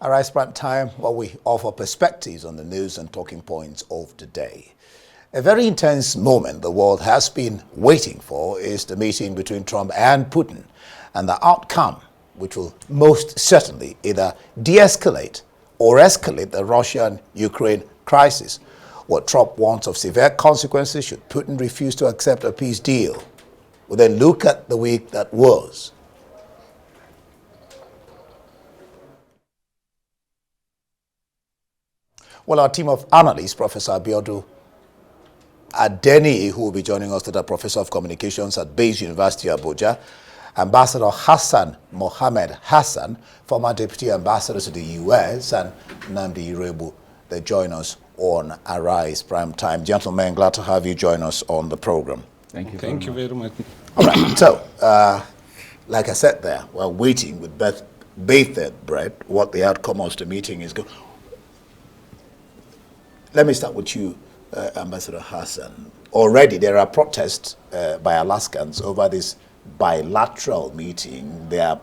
Arise Prime Time, where we offer perspectives on the news and talking points of the day. A very intense moment the world has been waiting for is the meeting between Trump and Putin, and the outcome, which will most certainly either de-escalate or escalate the Russian-Ukraine crisis. What Trump wants of severe consequences should Putin refuse to accept a peace deal. We'll then look at the week that was. Well, our team of analysts, Professor Adeniyi, who will be joining us today, Professor of Communications at Bayes University, Abuja, Ambassador Hassan Mohammed Hassan, former Deputy Ambassador to the U.S., and Iroegbu. They join us on Arise Prime Time. Gentlemen, glad to have you join us on the program. Thank you. Thank you very much. All right, so, like I said there, we're waiting with bated breath what the outcome of the meeting is going. Let me start with you, Ambassador Hassan. Already there are protests by Alaskans over this bilateral meeting. Their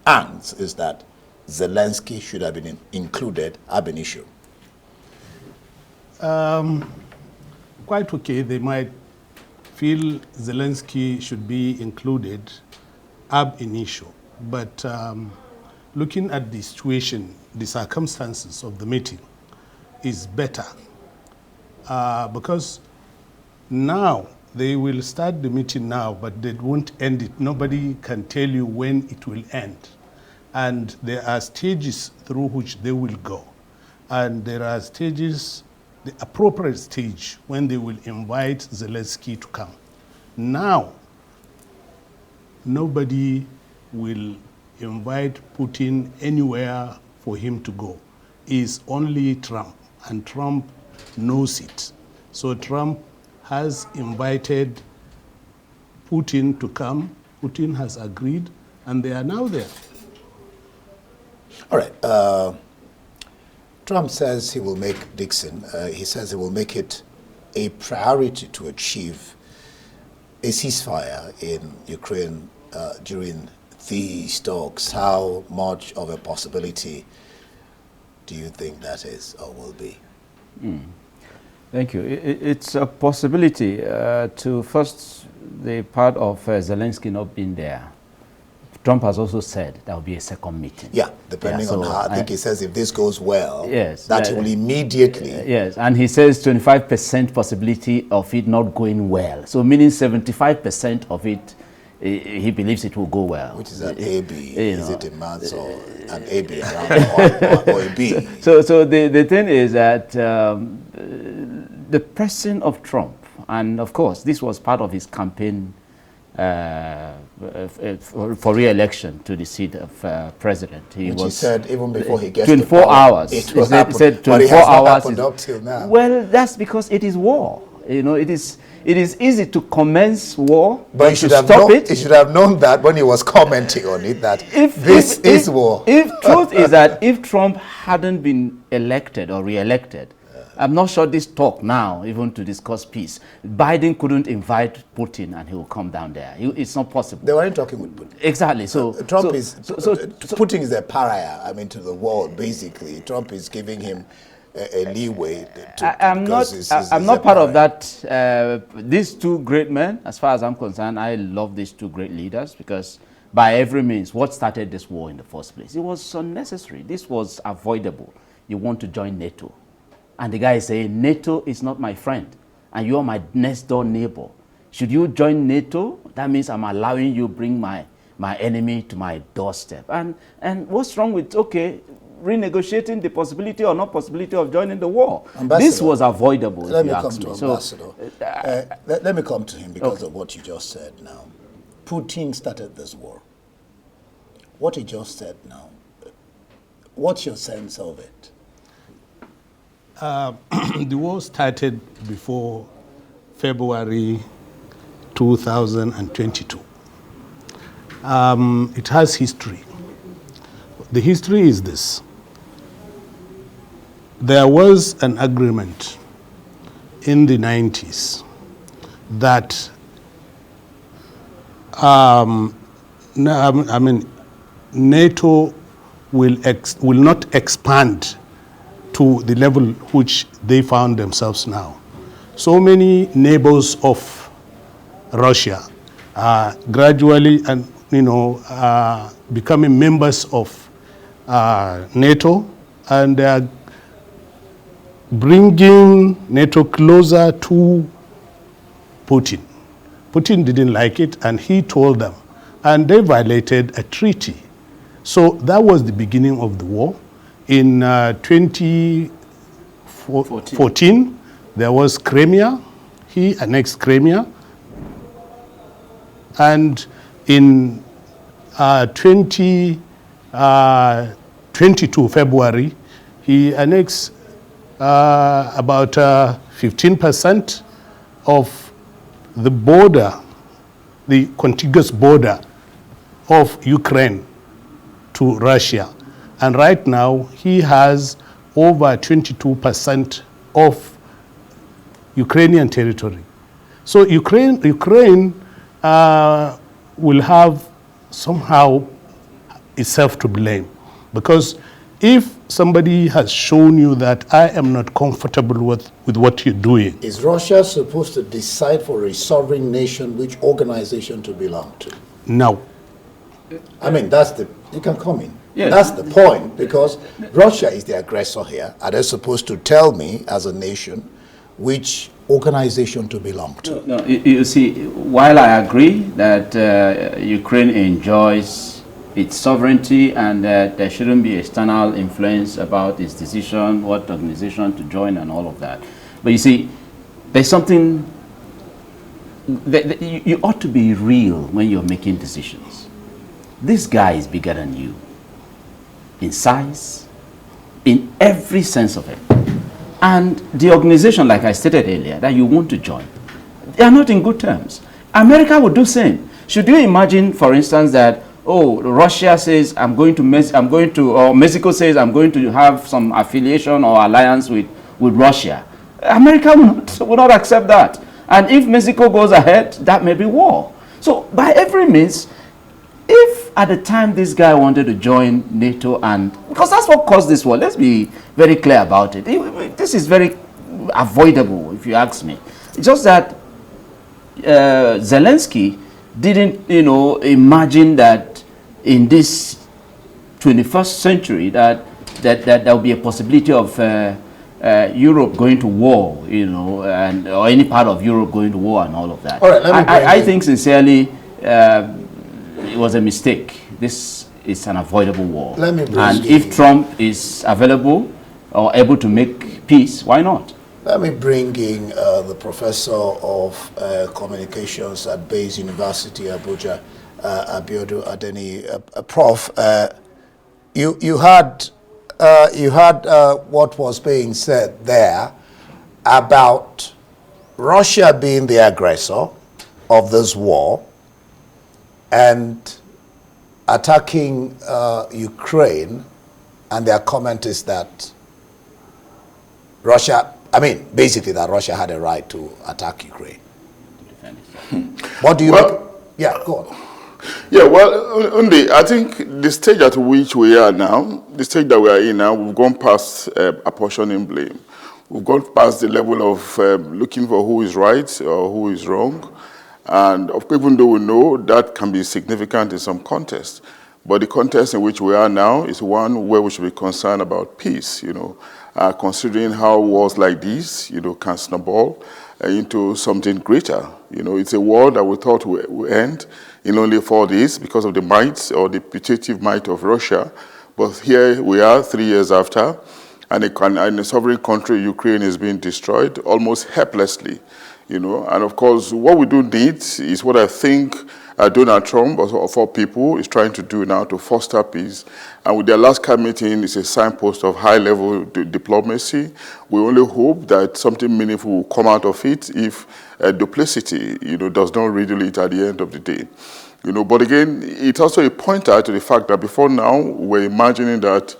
angst is that Zelensky should have been included ab initio. Quite okay. They might feel Zelensky should be included ab initio. But looking at the situation, the circumstances of the meeting is better. Because now they will start the meeting now, but they won't end it. Nobody can tell you when it will end. And there are stages through which they will go. And there are stages, the appropriate stage when they will invite Zelensky to come. Now, nobody will invite Putin anywhere for him to go. It's only Trump, and Trump knows it. So Trump has invited Putin to come. Putin has agreed, and they are now there. All right. Trump says he will make he says he will make it a priority to achieve a ceasefire in Ukraine during these talks. How much of a possibility do you think that is or will be? Thank you. It's a possibility to first the part of Zelensky not being there. Trump has also said there will be a second meeting. Yeah, depending on how. I think he says if this goes well, yes, that will immediately. Yes, and he says 25% possibility of it not going well. So meaning 75% of it, he believes it will go well. Which is an AB. Is it a month or an AB around or a B? So the thing is that the person of Trump, and of course this was part of his campaign for re-election to the seat of president. Which he said even before he gets 24 to power, hours. He said 24 but it has hours. Not happened up till now. Well, that's because it is war. You know, it is easy to commence war, but he should have known that when he was commenting on it, that this is war. If truth is that if Trump hadn't been elected or re-elected, I'm not sure this talk now, even to discuss peace, Biden couldn't invite Putin and he will come down there. It's not possible. They weren't talking with Putin. Exactly. So Putin is a pariah, I mean, to the world, basically. Trump is giving him a leeway. I'm not part of that. These two great men, as far as I'm concerned, I love these two great leaders because by every means, what started this war in the first place? It was unnecessary. This was avoidable. You want to join NATO. And the guy is saying, NATO is not my friend, and you are my next door neighbor. Should you join NATO? That means I'm allowing you bring my enemy to my doorstep. And what's wrong with, okay, renegotiating the possibility or not possibility of joining the war? This was avoidable, let me come to Ambassador. Let me come to him because of what you just said now. Putin started this war. What he just said now, what's your sense of it? The war started before February 2022. It has history. The history is this. There was an agreement in the 90s that NATO will not expand to the level which they found themselves now. So many neighbors of Russia are gradually and becoming members of NATO, and they are bringing NATO closer to Putin. Putin didn't like it, and he told them, and they violated a treaty. So that was the beginning of the war. In 2014, there was Crimea. He annexed Crimea. And in 2022 February, he annexed about 15% of the border, the contiguous border of Ukraine to Russia. And right now, he has over 22% of Ukrainian territory. So Ukraine will have somehow itself to blame, because if somebody has shown you that I am not comfortable with what you're doing. Is Russia supposed to decide for a sovereign nation which organization to belong to? No. I mean, you can come in. Yes. That's the point, because Russia is the aggressor here. Are they supposed to tell me as a nation which organization to belong to? No, you see, while I agree that Ukraine enjoys its sovereignty and that there shouldn't be external influence about its decision, what organization to join and all of that. But you see, there's something that you ought to be real when you're making decisions. This guy is bigger than you in size, in every sense of it. And the organization, like I stated earlier, that you want to join, they are not in good terms. America would do same. Should you imagine, for instance, that Russia says or Mexico says I'm going to have some affiliation or alliance with Russia? America will not accept that. And if Mexico goes ahead, that may be war. So by every means, if at the time this guy wanted to join NATO, and because that's what caused this war, let's be very clear about it. This is very avoidable, if you ask me. It's just that Zelensky didn't, imagine that in this 21st century that there will be a possibility of Europe going to war, or any part of Europe going to war and all of that. All right, I think sincerely it was a mistake. This is an avoidable war. And if Trump is available or able to make peace, why not? Let me bring in the professor of communications at Bayes University, Abuja, Abiodun Adeniyi. Prof, you had what was being said there about Russia being the aggressor of this war and attacking Ukraine, and their comment is that basically that Russia had a right to attack Ukraine. What do you make? Yeah, go on. Yeah, well, I think the stage at which we are now, the stage that we are in now, we've gone past apportioning blame. We've gone past the level of looking for who is right or who is wrong. And even though we know that can be significant in some context, but the context in which we are now is one where we should be concerned about peace, considering how wars like this, can snowball into something greater. It's a war that we thought would end in only 4 days because of the might or the putative might of Russia. But here we are 3 years after, and a sovereign country, Ukraine, is being destroyed almost helplessly. And of course, what we do need is what I think Donald Trump, of all people, is trying to do now to foster peace. And with the Alaska meeting, it's a signpost of high-level diplomacy. We only hope that something meaningful will come out of it if duplicity, does not riddle it at the end of the day. But again, it's also a pointer to the fact that before now, we're imagining that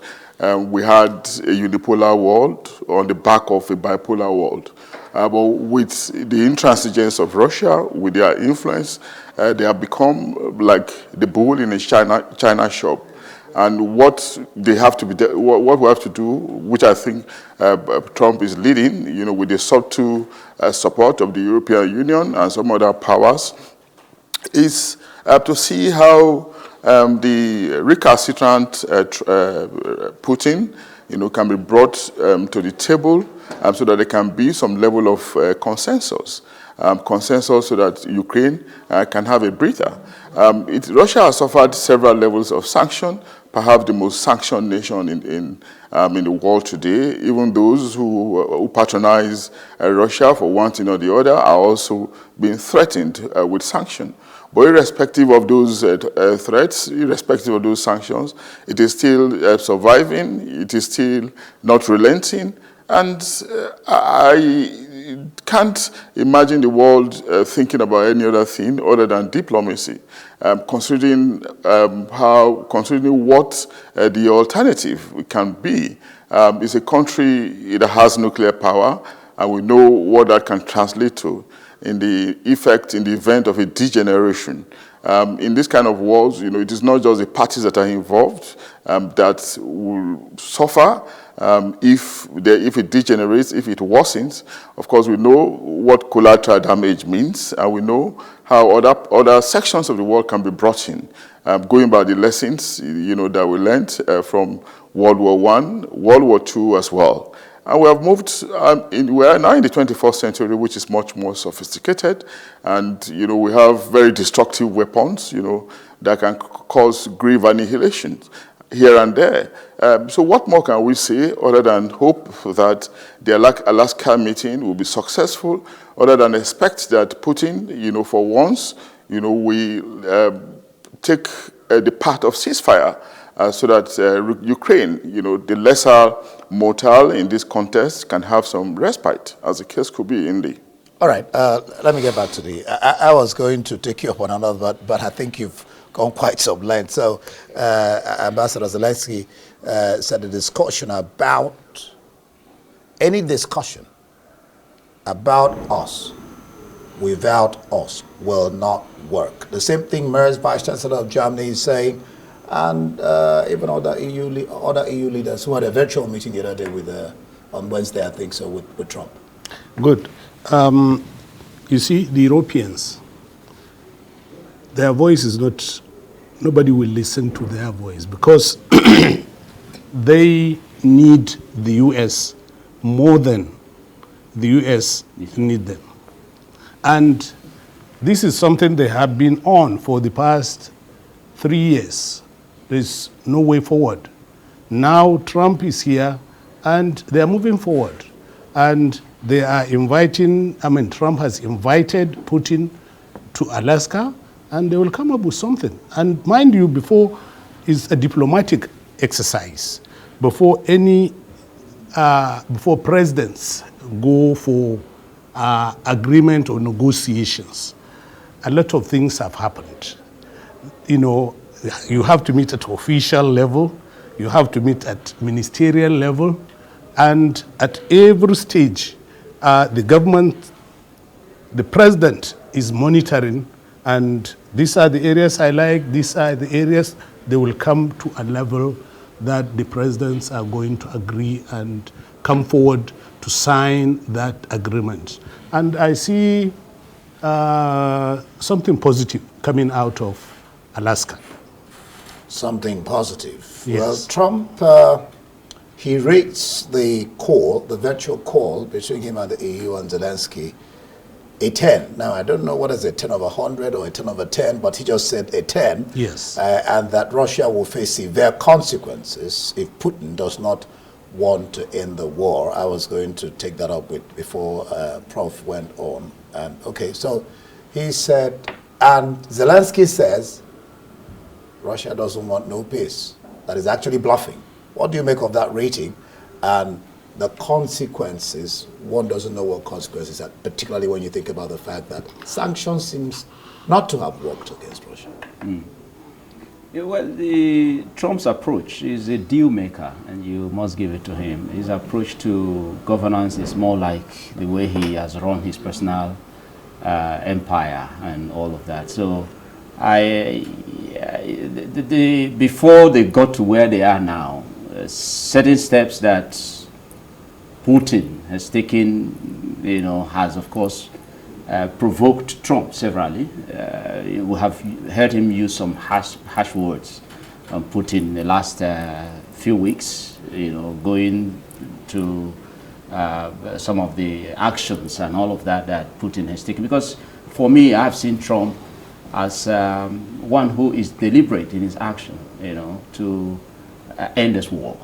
we had a unipolar world on the back of a bipolar world. But with the intransigence of Russia, with their influence, they have become like the bull in a China shop. and what they have to be, what we have to do, which I think Trump is leading, you know, with the subtle support of the European Union and some other powers, is to see how the recalcitrant Putin, you know, can be brought to the table so that there can be some level of consensus. Consensus so that Ukraine can have a breather. Russia has suffered several levels of sanction, perhaps the most sanctioned nation in the world today. Even those who patronize Russia for one thing or the other are also being threatened with sanction. But irrespective of those threats, irrespective of those sanctions, it is still surviving, it is still not relenting, and I can't imagine the world thinking about any other thing other than diplomacy, considering what the alternative can be. It's a country that has nuclear power, and we know what that can translate to in the event of a degeneration. In this kind of wars, you know, it is not just the parties that are involved that will suffer if it degenerates, if it worsens. Of course, we know what collateral damage means, and we know how other sections of the world can be brought in. Going by the lessons, you know, that we learned from World War I, World War II as well. And we have moved, we are now in the 21st century, which is much more sophisticated. And, you know, we have very destructive weapons, you know, that can cause grave annihilation here and there. So what more can we say other than hope that the Alaska meeting will be successful, other than expect that Putin, you know, for once, you know, we take the path of ceasefire so that Ukraine, you know, the lesser mortal in this contest, can have some respite, as the case could be in the. All right, let me get back to the. I was going to take you up on another, but I think you've gone quite some length. So, Ambassador Zelensky said a discussion about any discussion about us without us will not work. The same thing Merz, Vice Chancellor of Germany, is saying, and even other EU leaders who had a virtual meeting the other day with on Wednesday, I think so, with Trump. Good. You see, the Europeans, their voice is not, nobody will listen to their voice because they need the U.S. more than the U.S. need them. And this is something they have been on for the past 3 years. There's no way forward. Now Trump is here and they are moving forward. And they are inviting, Trump has invited Putin to Alaska, and they will come up with something. And mind you, before is a diplomatic exercise, before presidents go for agreement or negotiations, a lot of things have happened. You know, you have to meet at official level, you have to meet at ministerial level, and at every stage, the government, the president is monitoring, and these are the areas I like, these are the areas they will come to a level that the presidents are going to agree and come forward to sign that agreement. And I see something positive coming out of Alaska. Something positive. Yes. Well, Trump, he rates the call, the virtual call between him and the EU and Zelensky, a 10. Now, I don't know what is a 10 over 100 or a 10 over 10, but he just said a 10. Yes. And that Russia will face severe consequences if Putin does not want to end the war. I was going to take that up with before Prof went on. And okay, so he said, and Zelensky says, Russia doesn't want no peace. That is actually bluffing. What do you make of that rating? And the consequences, one doesn't know what consequences are, particularly when you think about the fact that sanctions seems not to have worked against Russia. Mm. Yeah, well, Trump's approach is a deal maker, and you must give it to him. His approach to governance is more like the way he has run his personal empire and all of that. So before they got to where they are now, certain steps that Putin has taken, has of course provoked Trump severally. We have heard him use some harsh words on Putin in the last few weeks, going to some of the actions and all of that Putin has taken. Because for me, I've seen Trump as one who is deliberate in his action, to end this war.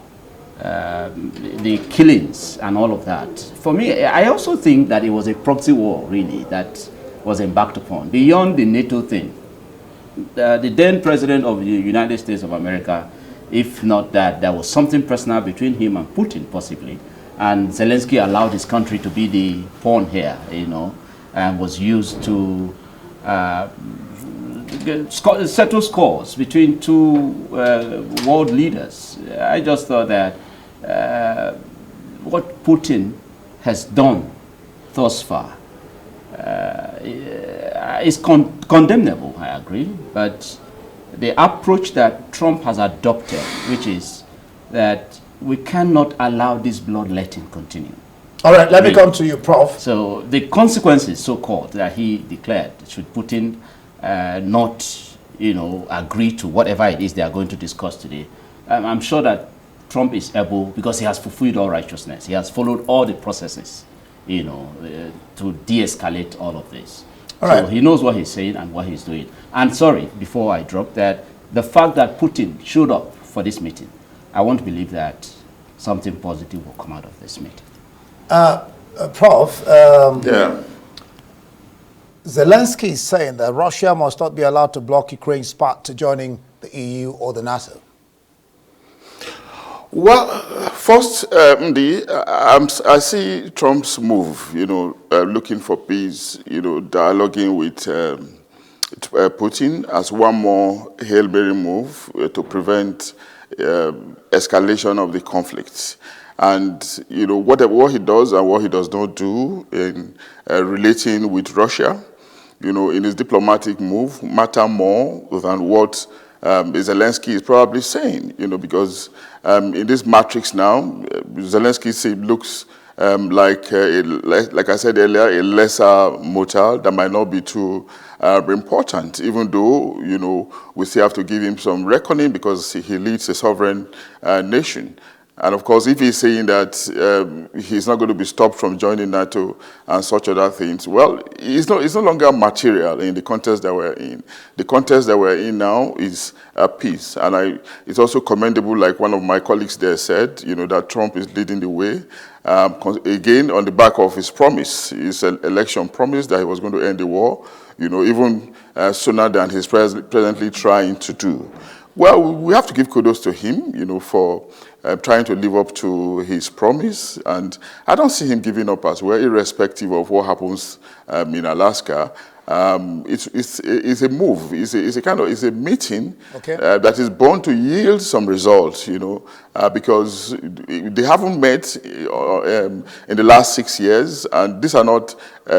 The killings and all of that. For me, I also think that it was a proxy war, really, that was embarked upon. Beyond the NATO thing, the then president of the United States of America, if not that, there was something personal between him and Putin, possibly. And Zelensky allowed his country to be the pawn here, and was used to settle scores between two world leaders. I just thought that what Putin has done thus far is condemnable, I agree, but the approach that Trump has adopted, which is that we cannot allow this bloodletting continue. All right, let me come to you, Prof. So the consequences, so-called, that he declared, should Putin not, agree to whatever it is they are going to discuss today, I'm sure that Trump is able, because he has fulfilled all righteousness, he has followed all the processes, to de-escalate all of this. All so right. he knows what he's saying and what he's doing. And sorry, before I drop that, the fact that Putin showed up for this meeting, I want to believe that something positive will come out of this meeting. Prof, Yeah. Zelensky is saying that Russia must not be allowed to block Ukraine's path to joining the EU or the NATO. Well, first, I see Trump's move, looking for peace, dialoguing with Putin as one more Hail Mary move to prevent escalation of the conflict. And, what he does and what he does not do in relating with Russia, in his diplomatic move matter more than what Zelensky is probably saying, because in this matrix now, Zelensky looks like I said earlier, a lesser mortal that might not be too important, even though, we still have to give him some reckoning because he leads a sovereign nation. And of course, if he's saying that he's not going to be stopped from joining NATO and such other things, well, it's no longer material in the context that we're in. The context that we're in now is peace. And it's also commendable, like one of my colleagues there said, that Trump is leading the way. Again, on the back of his promise, his election promise that he was going to end the war, even sooner than he's presently trying to do. Well, we have to give kudos to him, for trying to live up to his promise. And I don't see him giving up as well, irrespective of what happens in Alaska. It's a move. It's a meeting that is born to yield some results, because they haven't met in the last 6 years, and these are not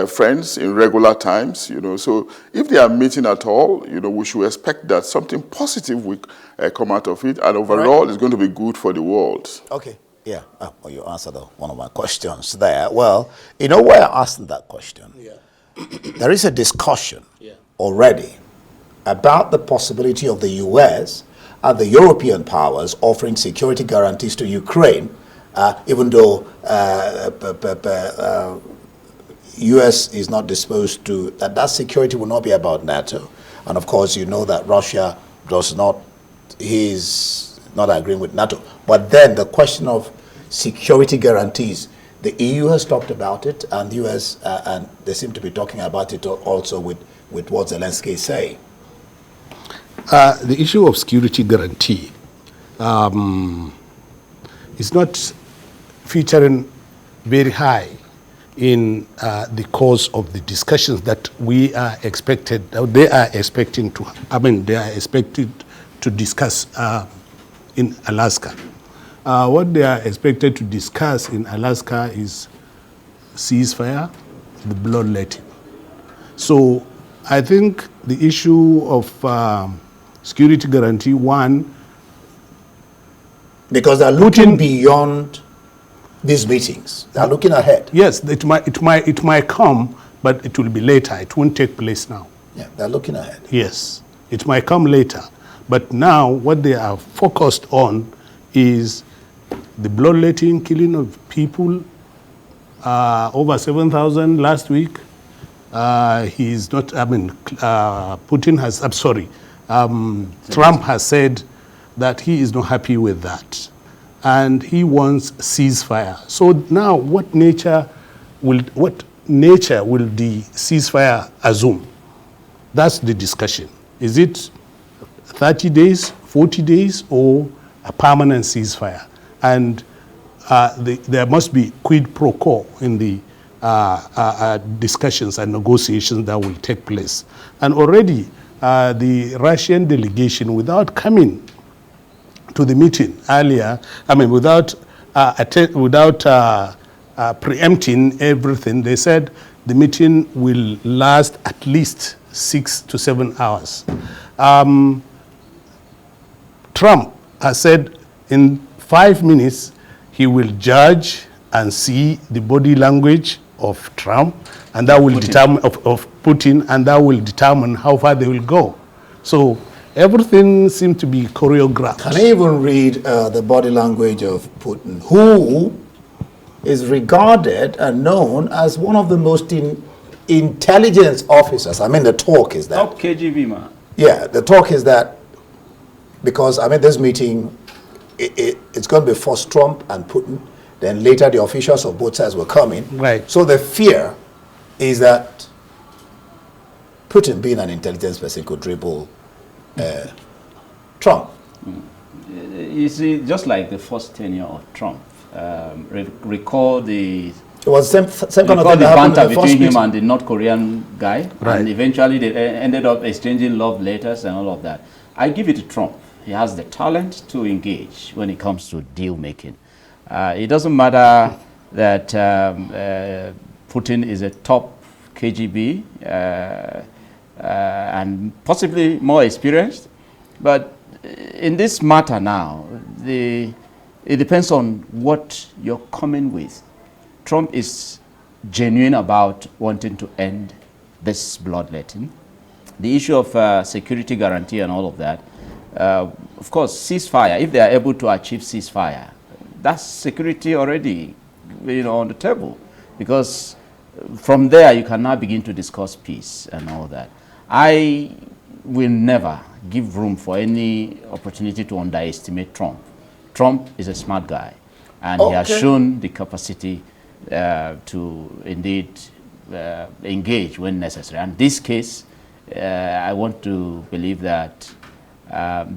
friends in regular times, So if they are meeting at all, we should expect that something positive will come out of it, and overall, it's going to be good for the world. Okay. Yeah. Well, you answered one of my questions there. Well, why I asked that question? Yeah. There is a discussion already about the possibility of the U.S. and the European powers offering security guarantees to Ukraine, even though U.S. is not disposed to, that security will not be about NATO. And of course, that Russia he's not agreeing with NATO. But then the question of security guarantees, the EU has talked about it, and the US, and they seem to be talking about it also with what Zelensky is saying. The issue of security guarantee is not featuring very high in the course of the discussions that they are expected to discuss in Alaska. What they are expected to discuss in Alaska is ceasefire, the bloodletting. So I think the issue of security guarantee. One, because they're looking beyond these meetings. They're looking ahead. Yes, it might come, but it will be later. It won't take place now. Yeah, they're looking ahead. Yes, it might come later. But now what they are focused on is the bloodletting, killing of people, over 7,000 last week. He's not, Putin has, I'm sorry, Trump has said that he is not happy with that. And he wants ceasefire. So now what nature will the ceasefire assume? That's the discussion. Is it 30 days, 40 days, or a permanent ceasefire? And there must be quid pro quo in the discussions and negotiations that will take place. And already the Russian delegation, without coming to the meeting earlier, without preempting everything, they said the meeting will last at least 6 to 7 hours. Trump has said in 5 minutes he will judge and see the body language of Trump, and that will determine of Putin, and that will determine how far they will go. So everything seems to be choreographed. Can I even read the body language of Putin, who is regarded and known as one of the most intelligence officers? I mean, the talk is that. Top KGB man. Yeah, the talk is that, because this meeting, it's going to be first Trump and Putin, then later the officials of both sides will come in. Right. So the fear is that Putin, being an intelligence person, could dribble Trump. You see, just like the first tenure of Trump, recall the it was same kind of thing the that happened banter in the first between him meeting. and the North Korean guy, Right. and eventually they ended up exchanging love letters and all of that. I give it to Trump. He has the talent to engage when it comes to deal making. It doesn't matter that Putin is a top KGB and possibly more experienced, but in this matter now, it depends on what you're coming with. Trump is genuine about wanting to end this bloodletting. The issue of security guarantee and all of that, of course, ceasefire, if they are able to achieve ceasefire, that's security already on the table, because from there you can now begin to discuss peace and all that. I will never give room for any opportunity to underestimate Trump. Trump is a smart guy, and he has shown the capacity to indeed engage when necessary. And this case, I want to believe that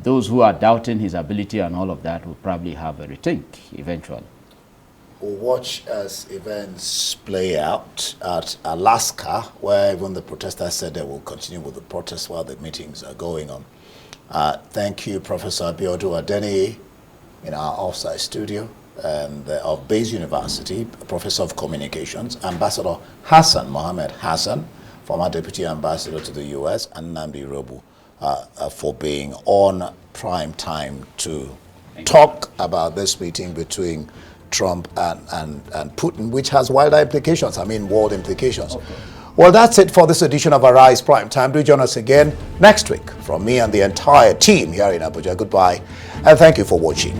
those who are doubting his ability and all of that will probably have a rethink eventually. We'll watch as events play out at Alaska, where even the protesters said they will continue with the protests while the meetings are going on. Thank you, Professor Adeniyi, in our offsite studio, and of Bayes University, Professor of Communications, Ambassador Hassan, Mohammed Hassan, former Deputy Ambassador to the U.S., and Iroegbu, for being on prime time to talk about this meeting between Trump and Putin, which has wider implications, world implications. Okay. Well, that's it for this edition of Arise Prime Time. Do join us again next week. From me and the entire team here in Abuja, goodbye, and thank you for watching.